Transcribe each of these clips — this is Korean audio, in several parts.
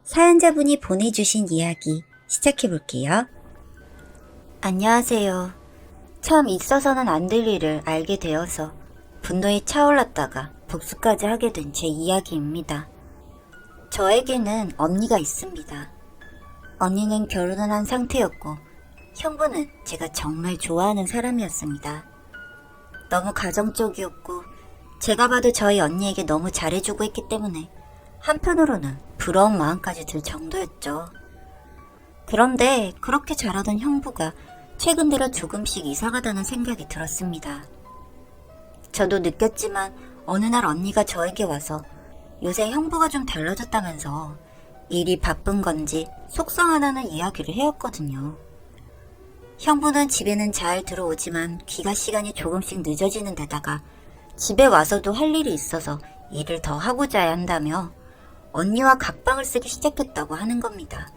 사연자분이 보내주신 이야기 시작해볼게요. 안녕하세요. 처음 있어서는 안 될 일을 알게 되어서 분노에 차올랐다가 복수까지 하게 된 제 이야기입니다. 저에게는 언니가 있습니다. 언니는 결혼을 한 상태였고 형부는 제가 정말 좋아하는 사람이었습니다. 너무 가정적이었고 제가 봐도 저희 언니에게 너무 잘해주고 있기 때문에 한편으로는 부러운 마음까지 들 정도였죠. 그런데 그렇게 잘하던 형부가 최근 들어 조금씩 이상하다는 생각이 들었습니다. 저도 느꼈지만 어느 날 언니가 저에게 와서 요새 형부가 좀 달라졌다면서 일이 바쁜 건지 속상하다는 이야기를 해왔거든요. 형부는 집에는 잘 들어오지만 귀가 시간이 조금씩 늦어지는 데다가 집에 와서도 할 일이 있어서 일을 더 하고 자야 한다며 언니와 각방을 쓰기 시작했다고 하는 겁니다.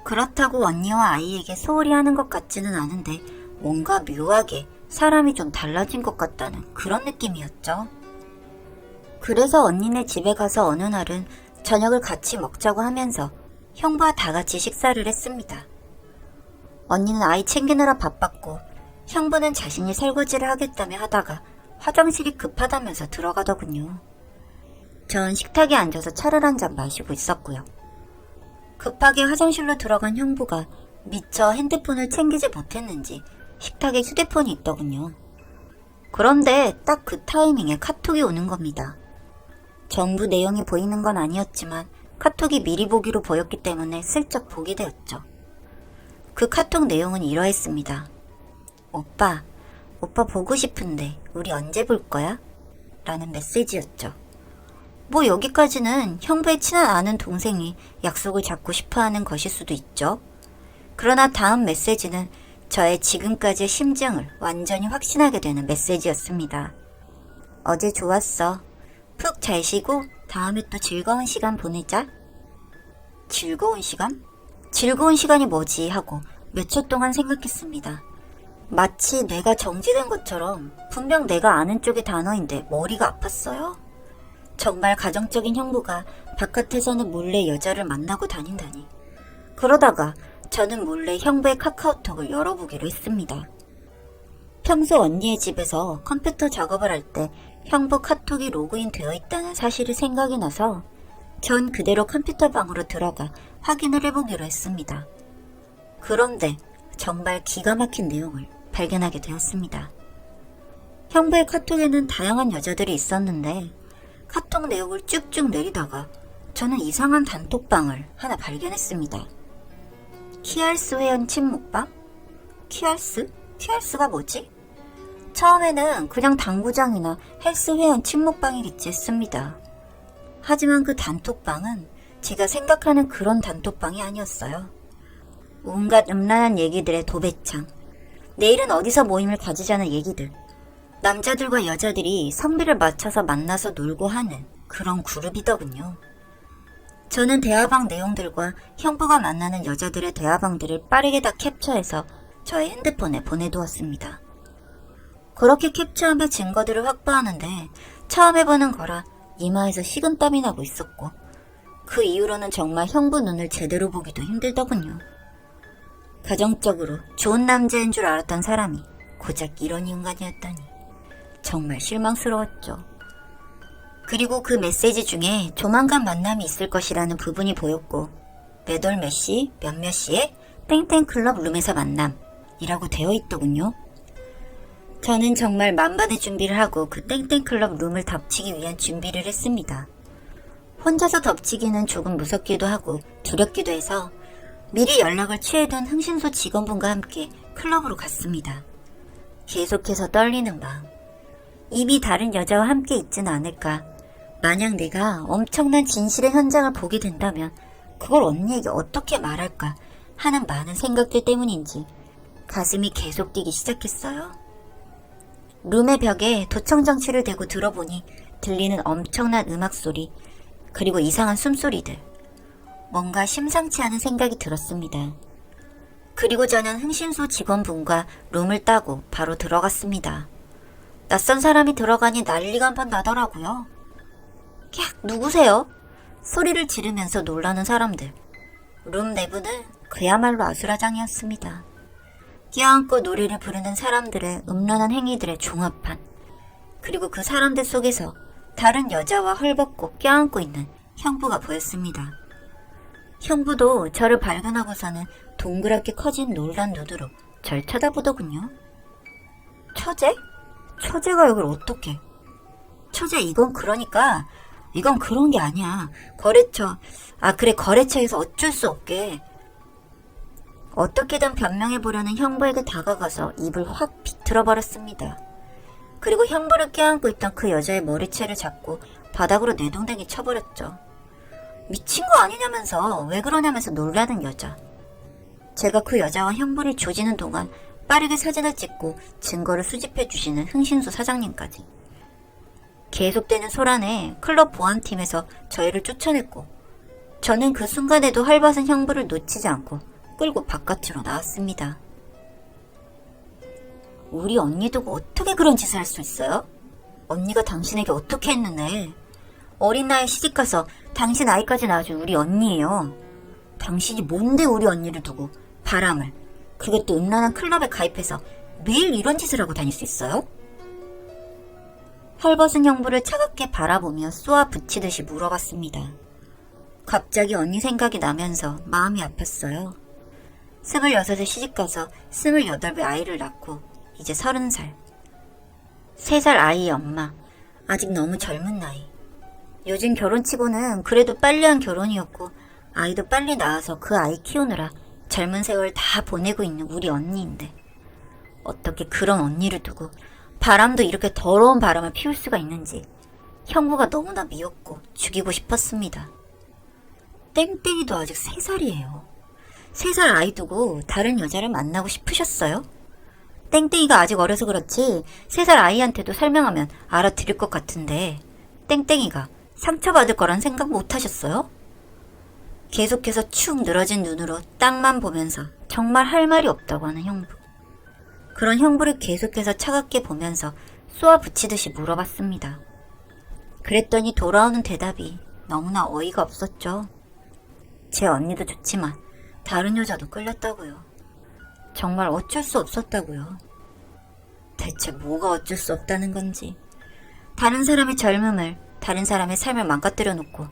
그렇다고 언니와 아이에게 소홀히 하는 것 같지는 않은데 뭔가 묘하게 사람이 좀 달라진 것 같다는 그런 느낌이었죠. 그래서 언니네 집에 가서 어느 날은 저녁을 같이 먹자고 하면서 형부와 다 같이 식사를 했습니다. 언니는 아이 챙기느라 바빴고 형부는 자신이 설거지를 하겠다며 하다가 화장실이 급하다면서 들어가더군요. 전 식탁에 앉아서 차를 한 잔 마시고 있었고요. 급하게 화장실로 들어간 형부가 미처 핸드폰을 챙기지 못했는지 식탁에 휴대폰이 있더군요. 그런데 딱 그 타이밍에 카톡이 오는 겁니다. 전부 내용이 보이는 건 아니었지만 카톡이 미리 보기로 보였기 때문에 슬쩍 보게 되었죠. 그 카톡 내용은 이러했습니다. 오빠 보고 싶은데 우리 언제 볼 거야? 라는 메시지였죠. 뭐 여기까지는 형부의 친한 아는 동생이 약속을 잡고 싶어하는 것일 수도 있죠. 그러나 다음 메시지는 저의 지금까지의 심정을 완전히 확신하게 되는 메시지였습니다. 어제 좋았어. 푹 잘 쉬고 다음에 또 즐거운 시간 보내자. 즐거운 시간? 즐거운 시간이 뭐지 하고 몇 초 동안 생각했습니다. 마치 뇌가 정지된 것처럼 분명 내가 아는 쪽의 단어인데 머리가 아팠어요. 정말 가정적인 형부가 바깥에서는 몰래 여자를 만나고 다닌다니. 그러다가 저는 몰래 형부의 카카오톡을 열어보기로 했습니다. 평소 언니의 집에서 컴퓨터 작업을 할 때 형부 카톡이 로그인 되어 있다는 사실이 생각이 나서 전 그대로 컴퓨터 방으로 들어가 확인을 해보기로 했습니다. 그런데 정말 기가 막힌 내용을 발견하게 되었습니다. 형부의 카톡에는 다양한 여자들이 있었는데 카톡 내용을 쭉쭉 내리다가 저는 이상한 단톡방을 하나 발견했습니다. 키알스 회원 친목방? 키알스? 키알스가 뭐지? 처음에는 그냥 당구장이나 헬스 회원 친목방이겠지 했습니다. 하지만 그 단톡방은 제가 생각하는 그런 단톡방이 아니었어요. 온갖 음란한 얘기들의 도배창, 내일은 어디서 모임을 가지자는 얘기들, 남자들과 여자들이 성비를 맞춰서 만나서 놀고 하는 그런 그룹이더군요. 저는 대화방 내용들과 형부가 만나는 여자들의 대화방들을 빠르게 다 캡처해서 저의 핸드폰에 보내두었습니다. 그렇게 캡처하며 증거들을 확보하는데 처음 해보는 거라 이마에서 식은땀이 나고 있었고 그 이후로는 정말 형부 눈을 제대로 보기도 힘들더군요. 가정적으로 좋은 남자인 줄 알았던 사람이 고작 이런 인간이었다니 정말 실망스러웠죠. 그리고 그 메시지 중에 조만간 만남이 있을 것이라는 부분이 보였고 몇 월 몇 시, 몇몇 시에 땡땡클럽 룸에서 만남이라고 되어 있더군요. 저는 정말 만반의 준비를 하고 그 땡땡클럽 룸을 덮치기 위한 준비를 했습니다. 혼자서 덮치기는 조금 무섭기도 하고 두렵기도 해서 미리 연락을 취해둔 흥신소 직원분과 함께 클럽으로 갔습니다. 계속해서 떨리는 마음. 이미 다른 여자와 함께 있진 않을까. 만약 내가 엄청난 진실의 현장을 보게 된다면 그걸 언니에게 어떻게 말할까 하는 많은 생각들 때문인지 가슴이 계속 뛰기 시작했어요. 룸의 벽에 도청장치를 대고 들어보니 들리는 엄청난 음악 소리, 그리고 이상한 숨소리들. 뭔가 심상치 않은 생각이 들었습니다. 그리고 저는 흥신소 직원분과 룸을 따고 바로 들어갔습니다. 낯선 사람이 들어가니 난리가 한번 나더라고요. 야, 누구세요? 소리를 지르면서 놀라는 사람들. 룸 내부는 그야말로 아수라장이었습니다. 껴안고 노래를 부르는 사람들의 음란한 행위들의 종합판. 그리고 그 사람들 속에서 다른 여자와 헐벗고 껴안고 있는 형부가 보였습니다. 형부도 저를 발견하고서는 동그랗게 커진 놀란 눈으로 절 쳐다보더군요. 처제? 처제가 여길 어떻게? 처제, 이건 그런 게 아니야. 거래처. 그래, 거래처에서 어쩔 수 없게. 어떻게든 변명해보려는 형부에게 다가가서 입을 확 비틀어 버렸습니다. 그리고 형부를 껴안고 있던 그 여자의 머리채를 잡고 바닥으로 내동댕이 쳐버렸죠. 미친 거 아니냐면서, 왜 그러냐면서 놀라는 여자. 제가 그 여자와 형부를 조지는 동안 빠르게 사진을 찍고 증거를 수집해 주시는 흥신소 사장님까지. 계속되는 소란에 클럽 보안팀에서 저희를 쫓아냈고, 저는 그 순간에도 헐벗은 형부를 놓치지 않고 끌고 바깥으로 나왔습니다. 우리 언니 두고 어떻게 그런 짓을 할 수 있어요? 언니가 당신에게 어떻게 했는데? 어린 나이에 시집가서 당신 아이까지 낳아준 우리 언니예요. 당신이 뭔데 우리 언니를 두고 바람을, 그것도 음란한 클럽에 가입해서 매일 이런 짓을 하고 다닐 수 있어요? 헐벗은 형부를 차갑게 바라보며 쏘아 붙이듯이 물어봤습니다. 갑자기 언니 생각이 나면서 마음이 아팠어요. 26에 시집가서 28에 아이를 낳고 이제 30살. 3살 아이의 엄마. 아직 너무 젊은 나이. 요즘 결혼치고는 그래도 빨리한 결혼이었고 아이도 빨리 낳아서 그 아이 키우느라 젊은 세월 다 보내고 있는 우리 언니인데 어떻게 그런 언니를 두고 바람도 이렇게 더러운 바람을 피울 수가 있는지 형부가 너무나 미웠고 죽이고 싶었습니다. 땡땡이도 아직 3살이에요. 3살 아이 두고 다른 여자를 만나고 싶으셨어요? 땡땡이가 아직 어려서 그렇지 3살 아이한테도 설명하면 알아들을 것 같은데 땡땡이가 상처받을 거란 생각 못 하셨어요? 계속해서 축 늘어진 눈으로 땅만 보면서 정말 할 말이 없다고 하는 형부. 그런 형부를 계속해서 차갑게 보면서 쏘아붙이듯이 물어봤습니다. 그랬더니 돌아오는 대답이 너무나 어이가 없었죠. 제 언니도 좋지만 다른 여자도 끌렸다고요. 정말 어쩔 수 없었다고요. 대체 뭐가 어쩔 수 없다는 건지. 다른 사람의 젊음을, 다른 사람의 삶을 망가뜨려 놓고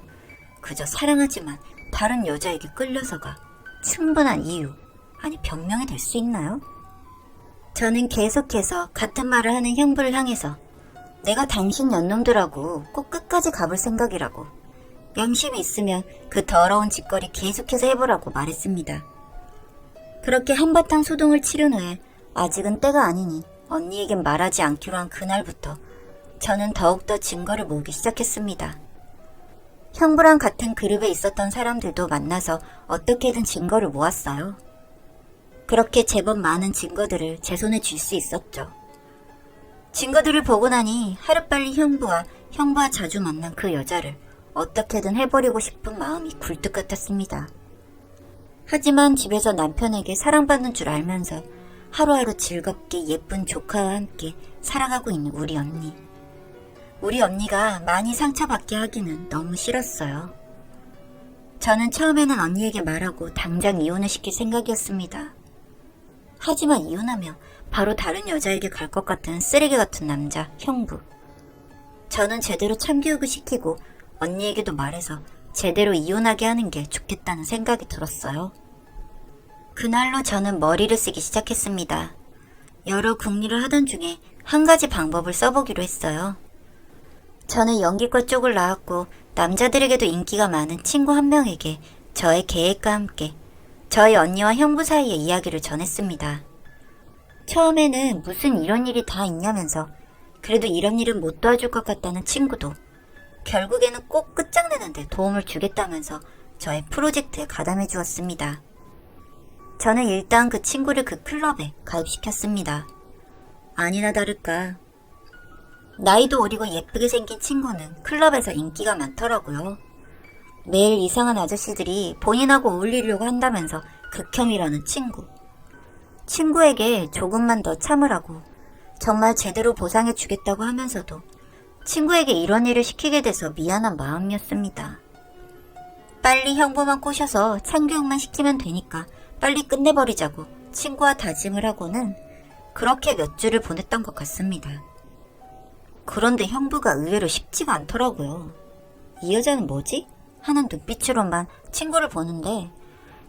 그저 사랑하지만 다른 여자에게 끌려서가 충분한 이유, 아니 변명이 될 수 있나요? 저는 계속해서 같은 말을 하는 형부를 향해서 내가 당신 연놈들하고 꼭 끝까지 가볼 생각이라고, 양심이 있으면 그 더러운 짓거리 계속해서 해보라고 말했습니다. 그렇게 한바탕 소동을 치른 후에 아직은 때가 아니니 언니에겐 말하지 않기로 한 그날부터 저는 더욱더 증거를 모으기 시작했습니다. 형부랑 같은 그룹에 있었던 사람들도 만나서 어떻게든 증거를 모았어요. 그렇게 제법 많은 증거들을 제 손에 쥘 수 있었죠. 증거들을 보고 나니 하루빨리 형부와 자주 만난 그 여자를 어떻게든 해버리고 싶은 마음이 굴뚝 같았습니다. 하지만 집에서 남편에게 사랑받는 줄 알면서 하루하루 즐겁게 예쁜 조카와 함께 살아가고 있는 우리 언니. 우리 언니가 많이 상처받게 하기는 너무 싫었어요. 저는 처음에는 언니에게 말하고 당장 이혼을 시킬 생각이었습니다. 하지만 이혼하면 바로 다른 여자에게 갈 것 같은 쓰레기 같은 남자, 형부. 저는 제대로 참교육을 시키고 언니에게도 말해서 제대로 이혼하게 하는 게 좋겠다는 생각이 들었어요. 그날로 저는 머리를 쓰기 시작했습니다. 여러 궁리를 하던 중에 한 가지 방법을 써보기로 했어요. 저는 연기과 쪽을 나왔고 남자들에게도 인기가 많은 친구 한 명에게 저의 계획과 함께 저희 언니와 형부 사이의 이야기를 전했습니다. 처음에는 무슨 이런 일이 다 있냐면서 그래도 이런 일은 못 도와줄 것 같다는 친구도 결국에는 꼭 끝장내는데 도움을 주겠다면서 저의 프로젝트에 가담해 주었습니다. 저는 일단 그 친구를 그 클럽에 가입시켰습니다. 아니나 다를까 나이도 어리고 예쁘게 생긴 친구는 클럽에서 인기가 많더라고요. 매일 이상한 아저씨들이 본인하고 어울리려고 한다면서 극혐이라는 친구. 친구에게 조금만 더 참으라고 정말 제대로 보상해 주겠다고 하면서도 친구에게 이런 일을 시키게 돼서 미안한 마음이었습니다. 빨리 형부만 꼬셔서 참교육만 시키면 되니까 빨리 끝내버리자고 친구와 다짐을 하고는 그렇게 몇 주를 보냈던 것 같습니다. 그런데 형부가 의외로 쉽지가 않더라고요. 이 여자는 뭐지? 하는 눈빛으로만 친구를 보는데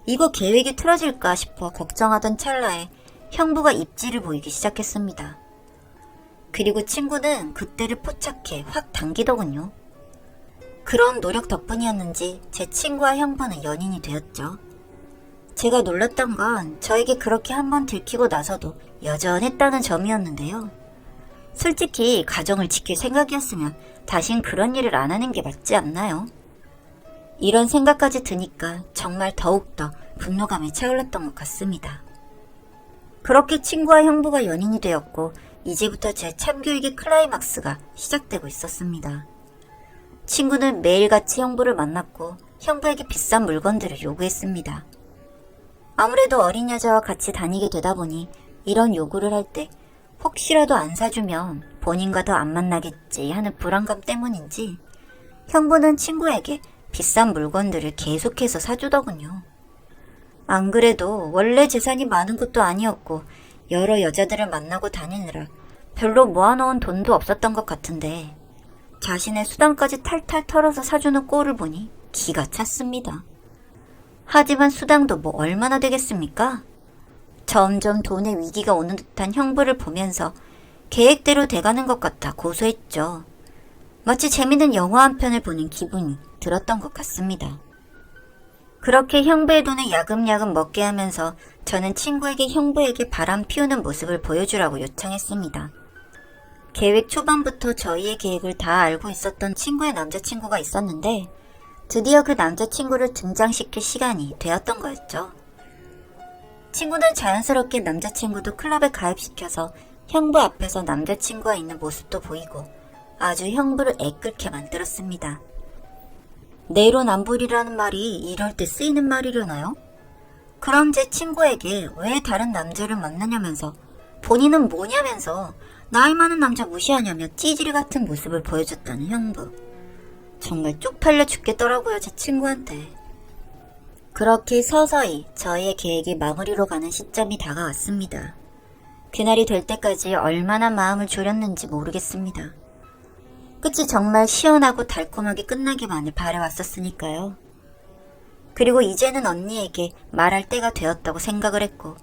이거 계획이 틀어질까 싶어 걱정하던 찰나에 형부가 입지를 보이기 시작했습니다. 그리고 친구는 그때를 포착해 확 당기더군요. 그런 노력 덕분이었는지 제 친구와 형부는 연인이 되었죠. 제가 놀랐던 건 저에게 그렇게 한번 들키고 나서도 여전했다는 점이었는데요. 솔직히 가정을 지킬 생각이었으면 다신 그런 일을 안 하는 게 맞지 않나요? 이런 생각까지 드니까 정말 더욱더 분노감이 차올랐던 것 같습니다. 그렇게 친구와 형부가 연인이 되었고 이제부터 제 참교육의 클라이막스가 시작되고 있었습니다. 친구는 매일같이 형부를 만났고 형부에게 비싼 물건들을 요구했습니다. 아무래도 어린 여자와 같이 다니게 되다 보니 이런 요구를 할 때 혹시라도 안 사주면 본인과 더 안 만나겠지 하는 불안감 때문인지 형부는 친구에게 비싼 물건들을 계속해서 사주더군요. 안 그래도 원래 재산이 많은 것도 아니었고 여러 여자들을 만나고 다니느라 별로 모아놓은 돈도 없었던 것 같은데 자신의 수당까지 탈탈 털어서 사주는 꼴을 보니 기가 찼습니다. 하지만 수당도 뭐 얼마나 되겠습니까? 점점 돈의 위기가 오는 듯한 형부를 보면서 계획대로 돼가는 것 같아 고소했죠. 마치 재밌는 영화 한 편을 보는 기분이 들었던 것 같습니다. 그렇게 형부의 돈을 야금야금 먹게 하면서 저는 친구에게 형부에게 바람 피우는 모습을 보여주라고 요청했습니다. 계획 초반부터 저희의 계획을 다 알고 있었던 친구의 남자친구가 있었는데 드디어 그 남자친구를 등장시킬 시간이 되었던 거였죠. 친구는 자연스럽게 남자친구도 클럽에 가입시켜서 형부 앞에서 남자친구가 있는 모습도 보이고 아주 형부를 애끓게 만들었습니다. 내로남불이라는 말이 이럴 때 쓰이는 말이려나요? 그럼 제 친구에게 왜 다른 남자를 만나냐면서 본인은 뭐냐면서 나이 많은 남자 무시하냐며 찌질이 같은 모습을 보여줬다는 형부. 정말 쪽팔려 죽겠더라고요, 제 친구한테. 그렇게 서서히 저희의 계획이 마무리로 가는 시점이 다가왔습니다. 그날이 될 때까지 얼마나 마음을 졸였는지 모르겠습니다. 끝이 정말 시원하고 달콤하게 끝나기만을 바라왔었으니까요. 그리고 이제는 언니에게 말할 때가 되었다고 생각을 했고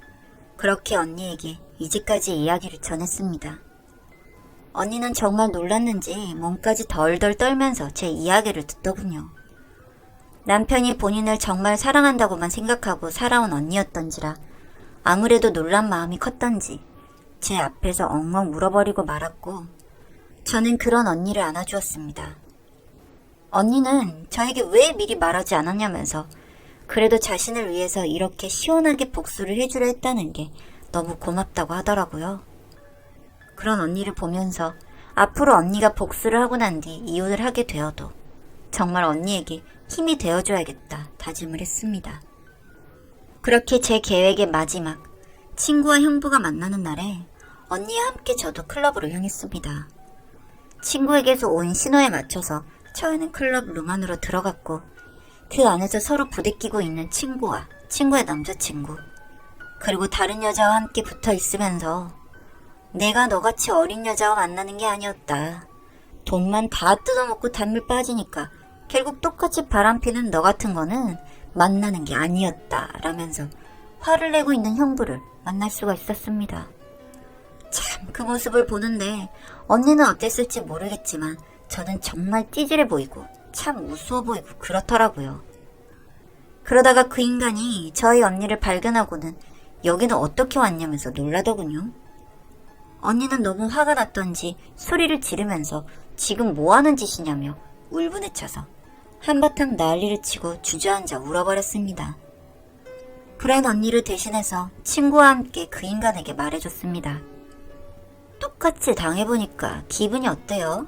그렇게 언니에게 이제까지 이야기를 전했습니다. 언니는 정말 놀랐는지 몸까지 덜덜 떨면서 제 이야기를 듣더군요. 남편이 본인을 정말 사랑한다고만 생각하고 살아온 언니였던지라 아무래도 놀란 마음이 컸던지 제 앞에서 엉엉 울어버리고 말았고 저는 그런 언니를 안아주었습니다. 언니는 저에게 왜 미리 말하지 않았냐면서 그래도 자신을 위해서 이렇게 시원하게 복수를 해주려 했다는 게 너무 고맙다고 하더라고요. 그런 언니를 보면서 앞으로 언니가 복수를 하고 난 뒤 이혼을 하게 되어도 정말 언니에게 힘이 되어줘야겠다 다짐을 했습니다. 그렇게 제 계획의 마지막 친구와 형부가 만나는 날에 언니와 함께 저도 클럽으로 향했습니다. 친구에게서 온 신호에 맞춰서 저희는 클럽 룸 안으로 들어갔고 그 안에서 서로 부대끼고 있는 친구와 친구의 남자친구 그리고 다른 여자와 함께 붙어 있으면서 내가 너같이 어린 여자와 만나는 게 아니었다. 돈만 다 뜯어먹고 단물 빠지니까 결국 똑같이 바람피는 너 같은 거는 만나는 게 아니었다 라면서 화를 내고 있는 형부를 만날 수가 있었습니다. 참 그 모습을 보는데 언니는 어땠을지 모르겠지만 저는 정말 찌질해 보이고 참 우스워 보이고 그렇더라고요. 그러다가 그 인간이 저희 언니를 발견하고는 여기는 어떻게 왔냐면서 놀라더군요. 언니는 너무 화가 났던지 소리를 지르면서 지금 뭐하는 짓이냐며 울분에차서 한바탕 난리를 치고 주저앉아 울어버렸습니다. 그런 언니를 대신해서 친구와 함께 그 인간에게 말해줬습니다. 똑같이 당해보니까 기분이 어때요?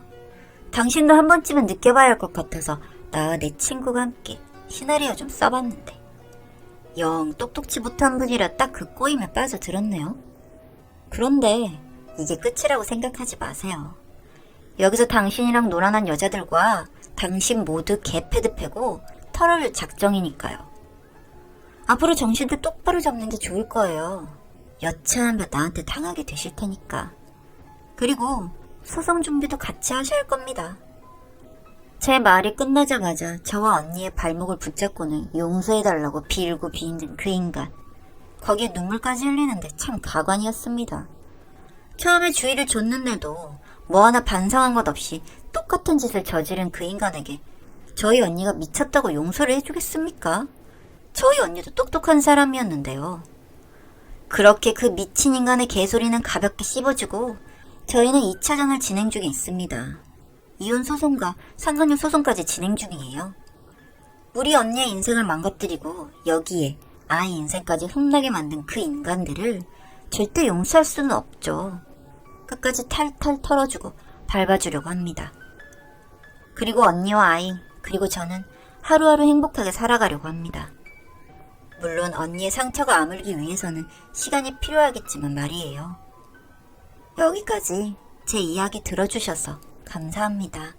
당신도 한 번쯤은 느껴봐야 할 것 같아서 나와 내 친구가 함께 시나리오 좀 써봤는데 영 똑똑치 못한 분이라 딱 그 꼬임에 빠져들었네요. 그런데 이게 끝이라고 생각하지 마세요. 여기서 당신이랑 놀아난 여자들과 당신 모두 개패드 패고 털어줄 작정이니까요. 앞으로 정신도 똑바로 잡는 게 좋을 거예요. 여차하면 나한테 당하게 되실 테니까. 그리고 소송 준비도 같이 하셔야 할 겁니다. 제 말이 끝나자마자 저와 언니의 발목을 붙잡고는 용서해달라고 빌고 비는 그 인간. 거기에 눈물까지 흘리는데 참 가관이었습니다. 처음에 주의를 줬는데도 뭐 하나 반성한 것 없이 똑같은 짓을 저지른 그 인간에게 저희 언니가 미쳤다고 용서를 해주겠습니까? 저희 언니도 똑똑한 사람이었는데요. 그렇게 그 미친 인간의 개소리는 가볍게 씹어주고 저희는 2차전을 진행 중에 있습니다. 이혼 소송과 상간녀 소송까지 진행 중이에요. 우리 언니의 인생을 망가뜨리고 여기에 아이 인생까지 흠나게 만든 그 인간들을 절대 용서할 수는 없죠. 끝까지 탈탈 털어주고 밟아주려고 합니다. 그리고 언니와 아이, 그리고 저는 하루하루 행복하게 살아가려고 합니다. 물론 언니의 상처가 아물기 위해서는 시간이 필요하겠지만 말이에요. 여기까지 제 이야기 들어주셔서 감사합니다.